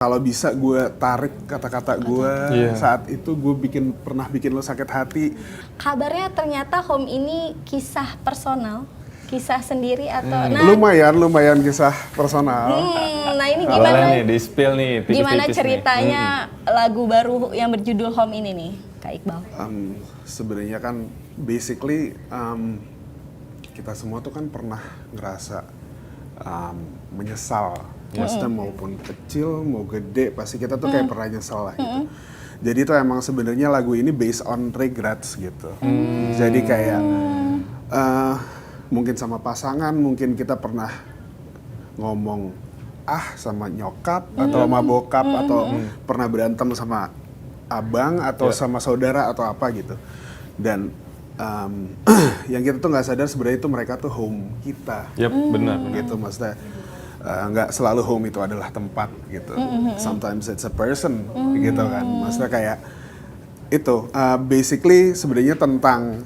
Kalau bisa gue tarik kata-kata gue saat itu gue pernah bikin lo sakit hati. Kabarnya ternyata Home ini kisah personal, kisah sendiri atau lumayan kisah personal. Nah ini gimana? Boleh nih, di-spill nih, tipis-tipis Gimana nih. ceritanya lagu baru yang berjudul Home ini nih, Kak Iqbal? Sebenarnya kan basically kita semua tuh kan pernah ngerasa menyesal. Maksudnya maupun kecil, mau gede, pasti kita tuh kayak pernah nyesel lah gitu. Jadi itu emang sebenarnya lagu ini based on regrets gitu. Jadi kayak mungkin sama pasangan, mungkin kita pernah ngomong sama nyokap atau sama bokap atau pernah berantem sama abang atau sama saudara atau apa gitu. Dan yang kita tuh nggak sadar sebenarnya itu mereka tuh home kita. Yap, benar. Gitu maksudnya. Nggak selalu home itu adalah tempat gitu. Sometimes it's a person gitu kan. Maksudnya kayak itu basically sebenarnya tentang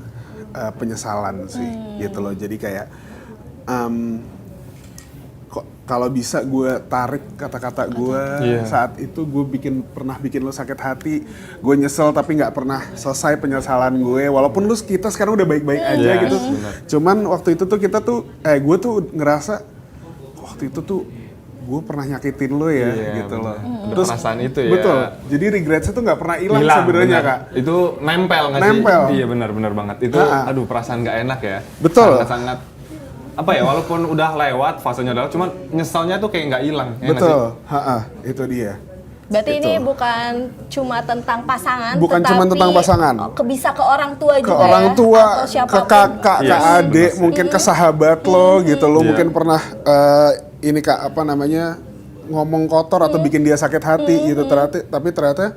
penyesalan sih gitu loh. Jadi kayak kalau bisa gue tarik kata-kata gue saat itu gue pernah bikin lo sakit hati, gue nyesel tapi nggak pernah selesai penyesalan gue. Walaupun kita sekarang udah baik-baik aja gitu. Cuman waktu itu tuh gue tuh ngerasa waktu itu tuh gue pernah nyakitin lo ya gitu loh. Terus perasaan itu ya. Betul. Jadi regrets itu nggak pernah hilang sebenarnya Kak. Itu nempel nggak sih? Nempel. Iya benar banget. Itu aduh perasaan nggak enak ya. Betul. Sangat apa ya, walaupun udah lewat fasenya udah, cuman nyesalnya tuh kayak nggak hilang. Betul. Itu dia. Berarti ini bukan cuma tentang pasangan, bukan cuma tentang pasangan. Bisa ke orang tua juga, ke orang tua, ke kakak, ke adik, mungkin ke sahabat lo gitu. Lo mungkin pernah ngomong kotor atau bikin dia sakit hati gitu. Tapi ternyata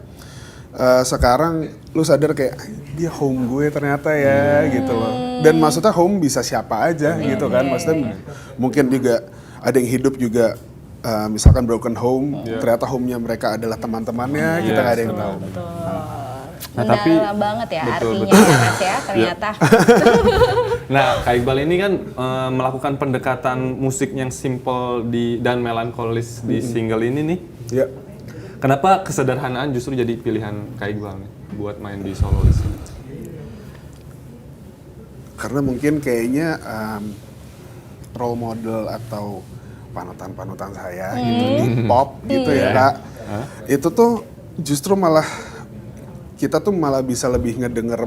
sekarang lo sadar kayak dia home gue ternyata ya gitu loh. Dan maksudnya home bisa siapa aja gitu kan. Maksudnya mungkin juga ada yang hidup juga misalkan broken home, ternyata home-nya mereka adalah teman-temannya, kita nggak ada yang tahu. Betul. Nah, tapi banget ya artinya ya ternyata. Nah, Kak Iqbal ini kan melakukan pendekatan musik yang simple dan melankolis di single ini nih. Iya. Kenapa kesederhanaan justru jadi pilihan Kak Iqbal nih buat main di solois? Karena mungkin kayaknya role model atau panutan saya gitu di pop gitu ya Kak. Itu tuh justru kita tuh malah bisa lebih ngedenger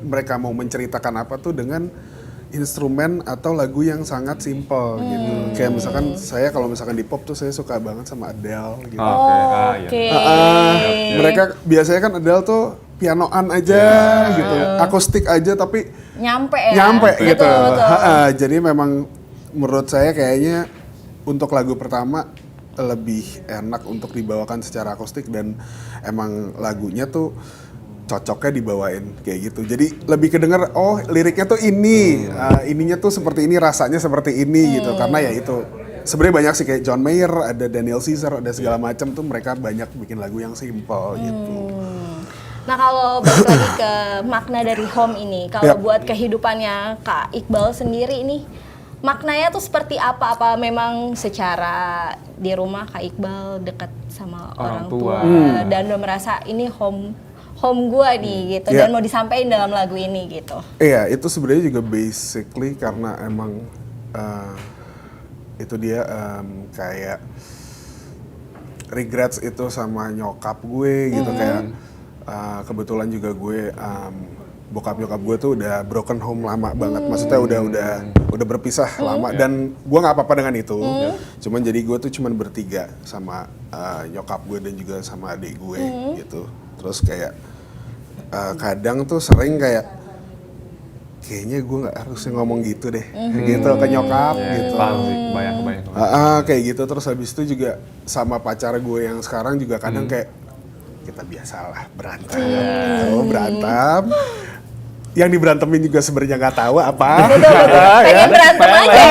mereka mau menceritakan apa tuh dengan instrumen atau lagu yang sangat simple gitu. Kayak misalkan saya kalau misalkan di pop tuh saya suka banget sama Adele gitu. Mereka biasanya kan Adele tuh pianoan aja gitu, akustik aja tapi nyampe gitu. Betul. Jadi memang menurut saya kayaknya untuk lagu pertama lebih enak untuk dibawakan secara akustik dan emang lagunya tuh cocoknya dibawain kayak gitu. Jadi lebih kedenger liriknya tuh ini, ininya tuh seperti ini, rasanya seperti ini gitu. Karena ya itu sebenarnya banyak sih kayak John Mayer, ada Daniel Caesar, ada segala macam tuh mereka banyak bikin lagu yang simple gitu. Nah kalau balik lagi ke makna dari Home ini, kalau buat kehidupannya Kak Iqbal sendiri ini, maknanya tuh seperti apa? Apa memang secara di rumah Kak Iqbal dekat sama orang tua dan udah merasa ini home gua nih gitu dan mau disampaikan dalam lagu ini gitu? Iya, itu sebenarnya juga basically karena emang itu dia kayak regrets itu sama nyokap gue gitu kayak kebetulan juga gue bokap nyokap gue tuh udah broken home lama banget, maksudnya udah berpisah lama dan gue nggak apa-apa dengan itu, cuman jadi gue tuh cuman bertiga sama nyokap gue dan juga sama adik gue gitu, terus kayak kadang tuh sering kayaknya gue nggak harusnya ngomong gitu deh, gitu ke nyokap gitu, Bayang. kayak gitu, terus habis itu juga sama pacar gue yang sekarang juga kadang kayak kita biasalah berantem, berantem. Yang diberantemin juga sebenarnya nggak tahu apa. Pengen berantem aja.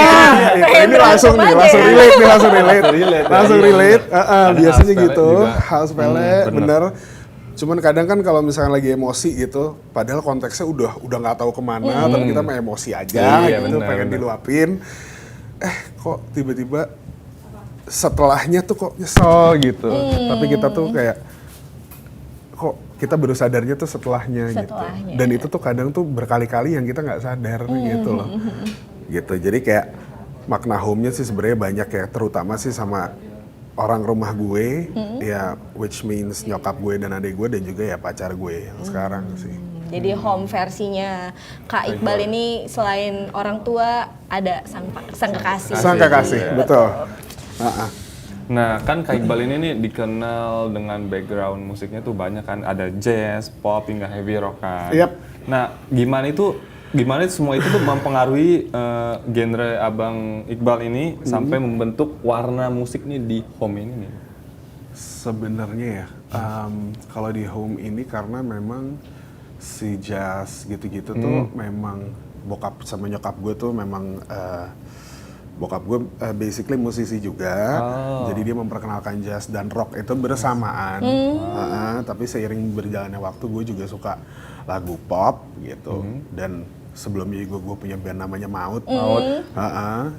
Ini langsung relate. Biasanya gitu, hal sepele, bener. Cuman kadang kan kalau misalnya lagi emosi gitu, padahal konteksnya udah nggak tahu kemana, tapi kita mah emosi aja gitu, pengen diluapin. Kok tiba-tiba setelahnya tuh kok nyesel gitu. Tapi kita tuh kayak kok kita baru sadarnya tuh setelahnya gitu. Dan itu tuh kadang tuh berkali-kali yang kita nggak sadar gitu loh. Gitu. Jadi kayak makna home-nya sih sebenarnya banyak ya, terutama sih sama orang rumah gue, ya which means nyokap gue dan adik gue dan juga ya pacar gue yang sekarang sih. Jadi home versinya Kak Iqbal ini selain orang tua ada sang kekasih. Sang kekasih, betul. Nah kan Kak Iqbal ini nih dikenal dengan background musiknya tuh banyak kan, ada jazz, pop, hingga heavy rock kan. Yep. Nah gimana semua itu tuh mempengaruhi genre Abang Iqbal ini sampai membentuk warna musik nih di home ini nih? Sebenarnya ya, kalau di home ini karena memang si jazz gitu-gitu tuh memang bokap sama nyokap gue tuh memang bokap gue basically musisi juga, jadi dia memperkenalkan jazz dan rock itu bersamaan. Tapi seiring berjalannya waktu gue juga suka lagu pop gitu. Dan sebelumnya gue punya band namanya Maut.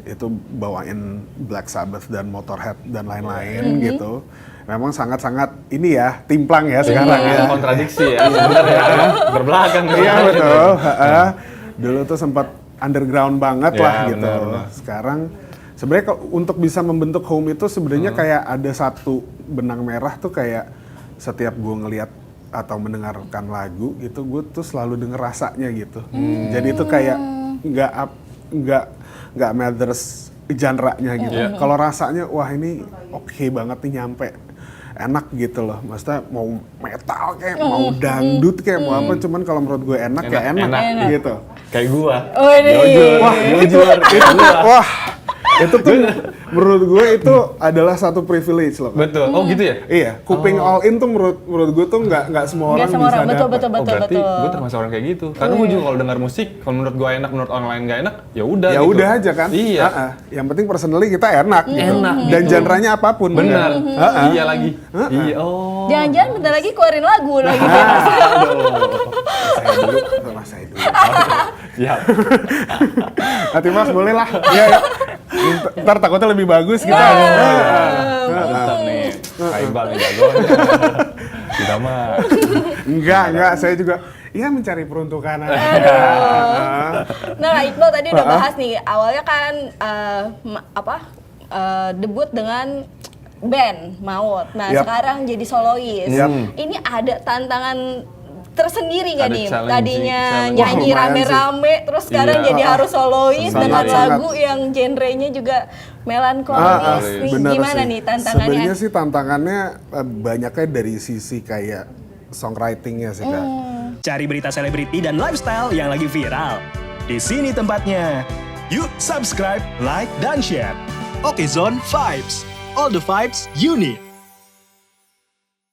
Itu bawain Black Sabbath dan Motorhead dan lain-lain gitu. Memang sangat-sangat ini ya, timplang ya sekarang ya. Kontradiksi ya, sebenarnya ya. Berbelakang. Iya betul. Dulu tuh sempat underground banget lah gitu. Benar. Sekarang sebenarnya untuk bisa membentuk home itu sebenarnya kayak ada satu benang merah tuh, kayak setiap gue ngelihat atau mendengarkan lagu gitu, gue tuh selalu denger rasanya gitu. Jadi itu kayak nggak matters genre-nya gitu. Kalau rasanya wah ini oke banget nih, nyampe enak gitu loh. Maksudnya mau metal kayak mau dangdut kayak mau apa, cuman kalau menurut gue enak ya enak gitu. Kayak gua. Jujur. Itu tuh menurut gue itu adalah satu privilege loh. Betul. Oh gitu ya? Iya, kuping all in tuh menurut gue tuh nggak semua orang bisa dapat. Berarti gue termasuk orang kayak gitu. Karena gue juga kalau dengar musik, kalau menurut gue enak, menurut orang lain nggak enak, ya udah. Ya gitu. udah aja kan. Iya. Yang penting personally kita enak. Enak. Dan genre-nya apapun. Benar. Kan? Iya lagi. Iya. Oh. Jangan-jangan bentar lagi keluarin lagu lagi. Saya dulu. Ya. Nanti Mas boleh lah. Iya. Ntar takutnya lebih bagus kita. Mantap nih. Kak Iqbal nih jago. Kita mah. Enggak, saya juga mencari peruntukan aja. Nah, Iqbal tadi udah bahas nih, awalnya kan debut dengan band Maut. Nah, sekarang jadi solois. Ini ada tantangan tersendiri nggak nih? Tadinya nyanyi rame-rame, terus sekarang jadi harus solois dengan lagu yang genrenya juga melankolis. Gimana nih tantangannya? Sebenarnya sih tantangannya banyaknya dari sisi kayak songwriting-nya sih Kak. Cari berita selebriti dan lifestyle yang lagi viral. Di sini tempatnya. Yuk subscribe, like, dan share. Oke Zone Vibes. All the vibes you need.